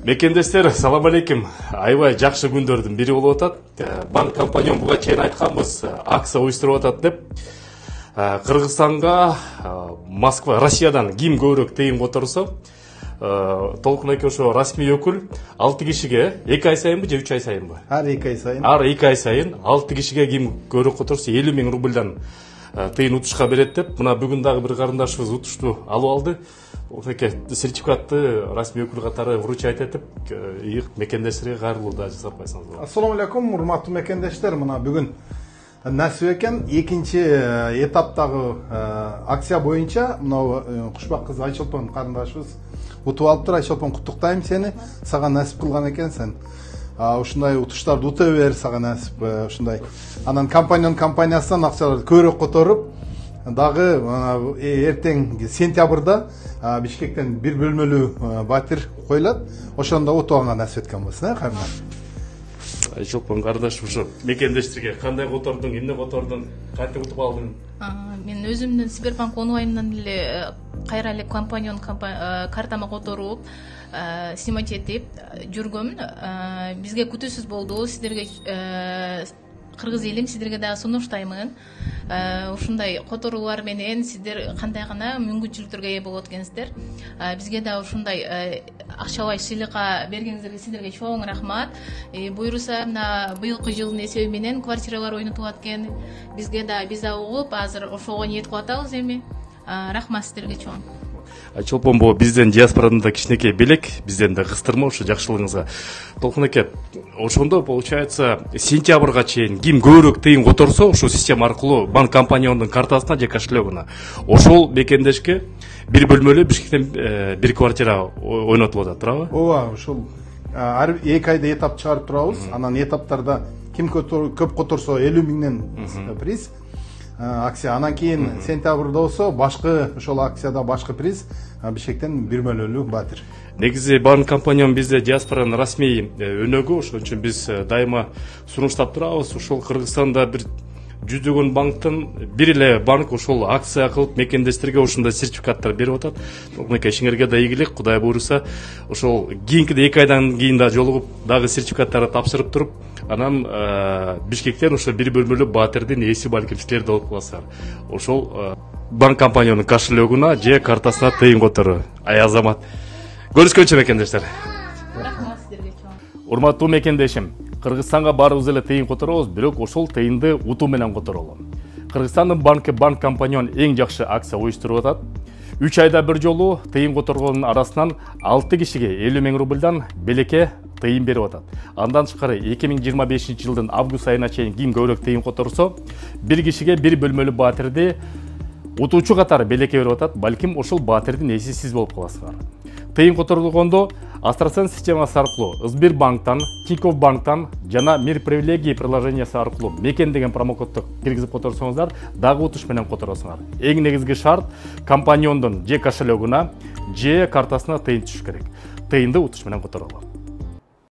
Мекендештер, салам алейкум. Аябай жакшы күндөрдүн бири болуп атат. Банк компания буга чейин айтканбыз, акция уюштуруп атат деп. Кыргызстанга Москва, Россиядан ким көбүрөөк тыйын которсо, Толкун эки ошо расмий өкүл 6 кишиге 2 ай сайынбы же 3 ай сайынбы? Ар 2 ай сайын. Ар 2 ай сайын 6 кишиге ким көбүрөөк которсо 50 000 рубльдан тыйын утушка берет деп. Мына бүгүн дагы бир карындашыбыз утушту алып алды. Сертификатты расмий өкүл катары вручать этип, мекендештерге кайрылуу да жасап койсоңуз болот. Ассаламу алейкум, урматтуу мекендештер. Мына бүгүн насип экен экинчи этаптагы акция боюнча мына Кушбак кыз Айчолпон карындашыбыз утуп алыптыр. Айчолпон, куттуктайм сени. Сага насип кылган экенсиң. Ушундай утуштарды ута бер, сага насип ушундай. Анан компаниясынан акчаларды көбүрөөк которуп, дагы эртең сентябрда Бишкектен бир бөлмөлүү батир коюлат. Ошондо отуганга насип эткөн болсун, кайрымдан. Айчолпон карындашым, ушу мекендештерге кандай котордуң, эмне котордуң, кантип утуп алдың? Мен өзүмдүн Сбербанк онлайндан эле кайра эле компанияны картама которуп, снимать этип жүргөм. Бизге күтүүсүз болду. Сиздерге кыргыз элим, сиздерге да сунуштаймын. Ушундай которуулар менен сиздер кандай гана мүмкүнчүлүктөргө ээ болот экенсиздер. Бизге да ушундай акчалай сыйлыкка бергениңизге сиздерге чоң рахмат. Буюрса, мына быйылкы жылдын эсеби менен квартиралар ойнотулат экен. Бизге да виза угуп, азыр ошого ниет кылып атабыз эми. Рахмат сиздерге чоң. Айчолпон, бул бизден диаспорадан да кичинекей белек, бизден да кыстырма ушу жакшылыгыңызга. Толкун эке, ошондо получается сентябрга чейин ким көбүрөөк тыйын которсо, ушул система аркылуу банк компаниясынын картасына же кошелегуна, ошол мекендешке бир бөлмөлүү Бишкектен бир квартира ойнотулуп атат, туурабы? Ооба, ушул ар 2 айда этап чыгарып турабыз. Анан этаптарда ким көп которсо 50 000ден приз акция. Анан кийин сентябрда болсо башкы ошол акцияда башкы приз Бишкектен бир бөлмөлүү батир. Негизи банк компаниям бизде диаспоранын расмий өнөгү, ошон үчүн биз дайыма сунуштап турабыз. Ошол Кыргызстанда бир жүздөгөн банктын бир эле банк ошол акция кылып мекендештерге ушундай сертификаттар берип атат. Мынакей ишиңерге да ийгилик, Кудай буйруса, ошол кийинкиде 2 айдан кийин да жолугуп дагы сертификаттарды тапшырып туруп, анан Бишкектен ошо бир бөлмөлүү батирдин ээси балким силер да болуп каласыздар. Ошол банк компаниянын кошелегуна же картасына тыйын которуу. Азамат. Көрүшкөнчө мекендештер. Рахмат сиздерге чоң. Урматтуу мекендешим, Кыргызстанга барыбыз эле тыйын которобуз, бирок ошол тыйынды утуу менен которолу. Кыргызстандын банк компаниясынын эң жакшы акция уюштуруп атат. 3 айда бир жолу тыйын которгондун арасынан 6 кишиге 50 000 рубльдан белекке тыйын берип атат. Андан тышкары 2025 жылдын август айына чейин ким көбүрөөк тыйын которсо, бир кишиге бир бөлмөлүү батирди утуучу катары белекке берип атат. Балким ошол батирдин ээси сиз болуп каласыздар. Тыйын которулгондо Астрасен системасы аркылуу Сбербанктан, Тинькофф банктан жана Мир привилегии приложениясы аркылуу мекен деген промокодду киргизип которсоңуздар, дагы утуш менен которосуңар. Эң негизги шарт компаниондун же кошелегуна, же картасына тыйын түшүш керек. Тыйынды утуш менен которолу.